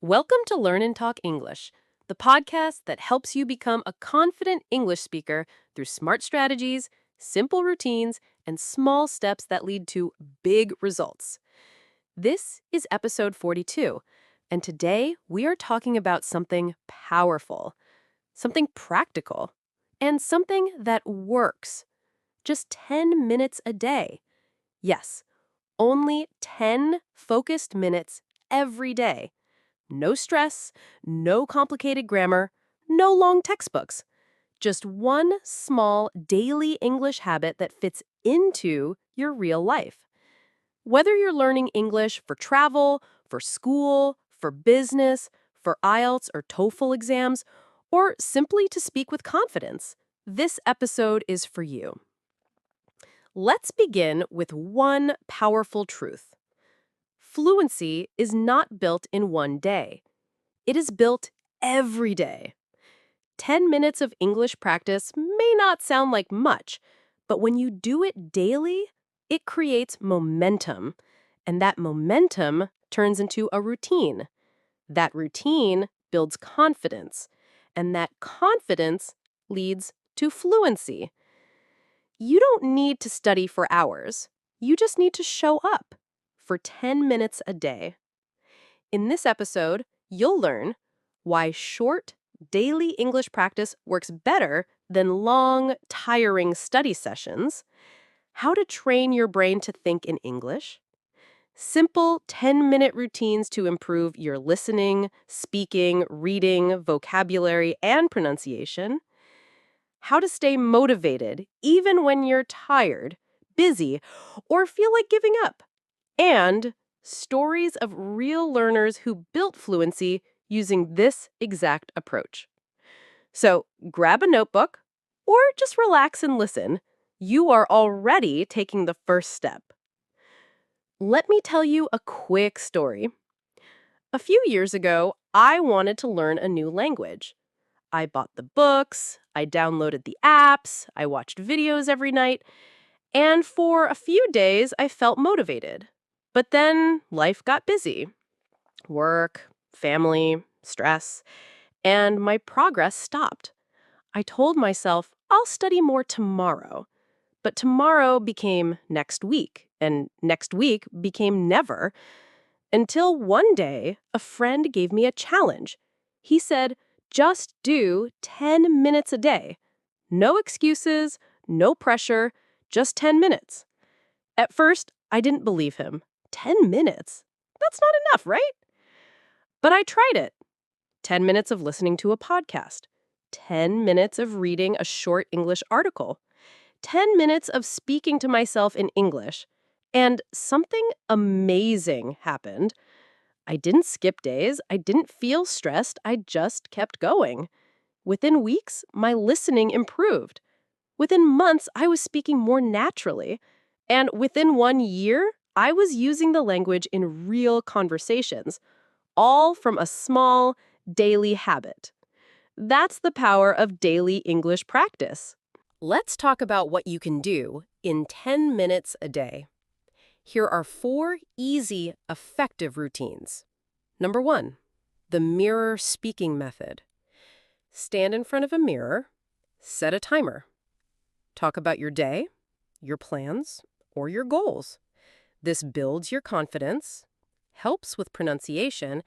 Welcome to Learn and Talk English, the podcast that helps you become a confident English speaker through smart strategies, simple routines, and small steps that lead to big results. This is episode 42, and today we are talking about something powerful, something practical, and something that works. Just 10 minutes a day. Yes, only 10 focused minutes every day. No stress, no complicated grammar, no long textbooks. Just one small daily English habit that fits into your real life. Whether you're learning English for travel, for school, for business, for IELTS or TOEFL exams, or simply to speak with confidence, this episode is for you. Let's begin with one powerful truth. Fluency is not built in one day. It is built every day. 10 minutes of English practice may not sound like much, but when you do it daily, it creates momentum. And that momentum turns into a routine. That routine builds confidence. And that confidence leads to fluency. You don't need to study for hours. You just need to show up for 10 minutes a day. In this episode, you'll learn why short, daily English practice works better than long, tiring study sessions, how to train your brain to think in English, simple 10-minute routines to improve your listening, speaking, reading, vocabulary, and pronunciation, how to stay motivated even when you're tired, busy, or feel like giving up, and stories of real learners who built fluency using this exact approach. So grab a notebook or just relax and listen. You are already taking the first step. Let me tell you a quick story. A few years ago, I wanted to learn a new language. I bought the books, I downloaded the apps, I watched videos every night, and for a few days I felt motivated. But then life got busy. Work, family, stress, and my progress stopped. I told myself I'll study more tomorrow. But tomorrow became next week, and next week became never, until one day a friend gave me a challenge. He said, just do 10 minutes a day. No excuses, no pressure, just 10 minutes. At first, I didn't believe him. 10 minutes? That's not enough, right? But I tried it. 10 minutes of listening to a podcast. 10 minutes of reading a short English article. 10 minutes of speaking to myself in English. And something amazing happened. I didn't skip days. I didn't feel stressed. I just kept going. Within weeks, my listening improved. Within months, I was speaking more naturally. And within 1 year, I was using the language in real conversations, all from a small, daily habit. That's the power of daily English practice. Let's talk about what you can do in 10 minutes a day. Here are 4 easy, effective routines. Number 1, the mirror speaking method. Stand in front of a mirror, set a timer. Talk about your day, your plans, or your goals. This builds your confidence, helps with pronunciation,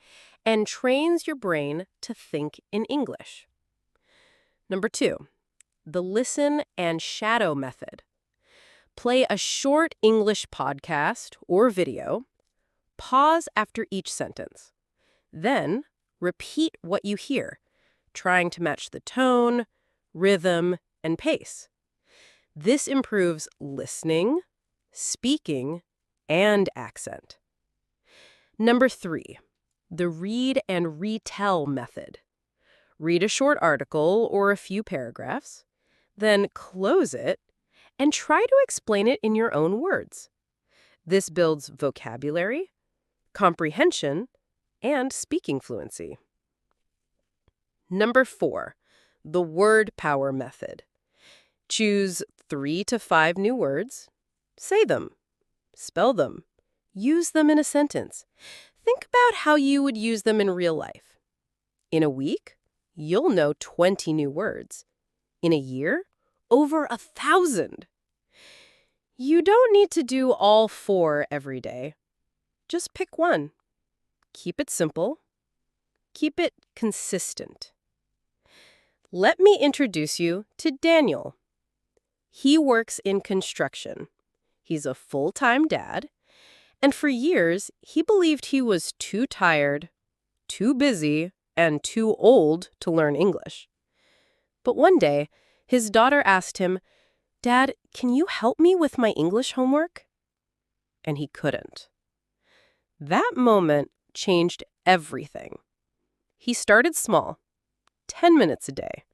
and trains your brain to think in English. Number 2, the listen and shadow method. Play a short English podcast or video. Pause after each sentence. Then repeat what you hear, trying to match the tone, rhythm, and pace. This improves listening, speaking, and accent. Number 3, the read and retell method. Read a short article or a few paragraphs, then close it and try to explain it in your own words. This builds vocabulary, comprehension, and speaking fluency. Number 4, the word power method. Choose 3 to 5 new words. Say them. Spell them. Use them in a sentence. Think about how you would use them in real life. In a week, you'll know 20 new words. In a year, over 1,000. You don't need to do all 4 every day. Just pick one. Keep it simple. Keep it consistent. Let me introduce you to Daniel. He works in construction. He's a full-time dad, and for years, he believed he was too tired, too busy, and too old to learn English. But one day, his daughter asked him, "Dad, can you help me with my English homework?" And he couldn't. That moment changed everything. He started small, 10 minutes a day.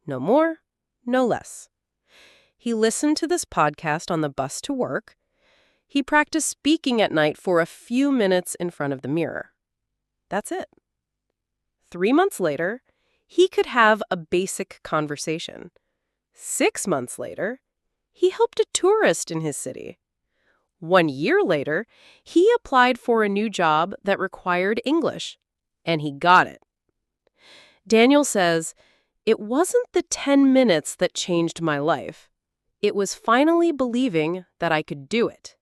No more, no less. He listened to this podcast on the bus to work. He practiced speaking at night for a few minutes in front of the mirror. That's it. 3 months later, he could have a basic conversation. 6 months later, he helped a tourist in his city. 1 year later, he applied for a new job that required English, and he got it. Daniel says, "It wasn't the 10 minutes that changed my life. It was finally believing that I could do it."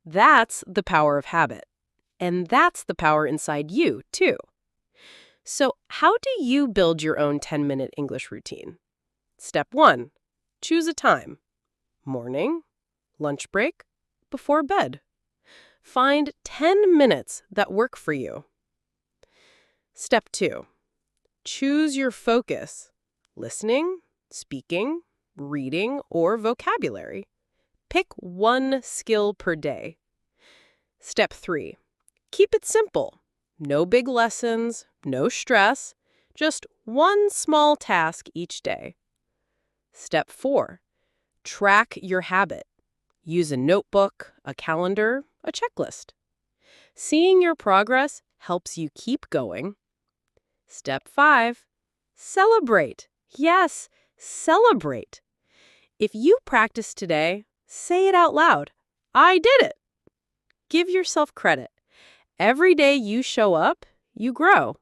That's the power of habit. And that's the power inside you, too. So, how do you build your own 10-minute English routine? Step 1. Choose a time. Morning, lunch break, before bed. Find 10 minutes that work for you. Step 2. Choose your focus. Listening, speaking, reading, or vocabulary. Pick one skill per day. Step 3. Keep it simple. No big lessons, no stress, just one small task each day. Step 4. Track your habit. Use a notebook, a calendar, a checklist. Seeing your progress helps you keep going. Step 5. Celebrate. Yes, celebrate. If you practice today, say it out loud. I did it. Give yourself credit. Every day you show up, you grow.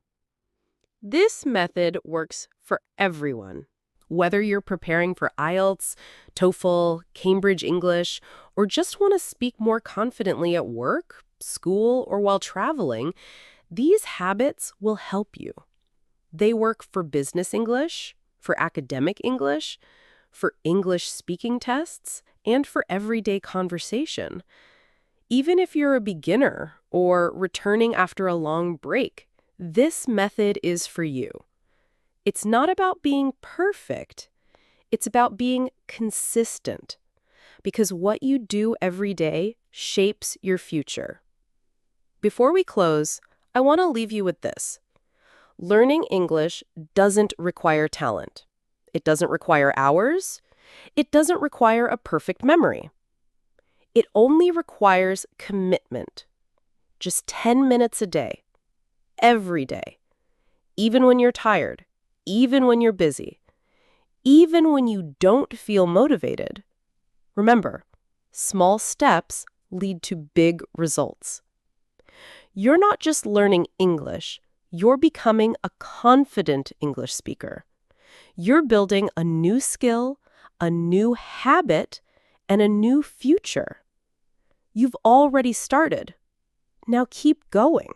This method works for everyone. Whether you're preparing for IELTS, TOEFL, Cambridge English, or just want to speak more confidently at work, school, or while traveling, these habits will help you. They work for business English, for academic English, for English speaking tests, and for everyday conversation. Even if you're a beginner or returning after a long break, this method is for you. It's not about being perfect. It's about being consistent. Because what you do every day shapes your future. Before we close, I want to leave you with this. Learning English doesn't require talent. It doesn't require hours. It doesn't require a perfect memory. It only requires commitment. Just 10 minutes a day, every day, even when you're tired, even when you're busy, even when you don't feel motivated. Remember, small steps lead to big results. You're not just learning English, you're becoming a confident English speaker. You're building a new skill, a new habit, and a new future. You've already started. Now keep going.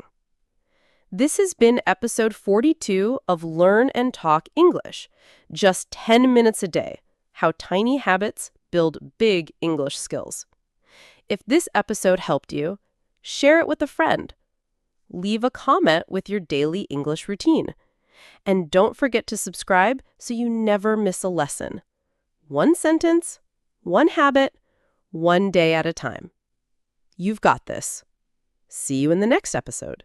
This has been episode 42 of Learn and Talk English. Just 10 minutes a day. How tiny habits build big English skills. If this episode helped you, share it with a friend. Leave a comment with your daily English routine. And don't forget to subscribe so you never miss a lesson. One sentence, one habit, one day at a time. You've got this. See you in the next episode.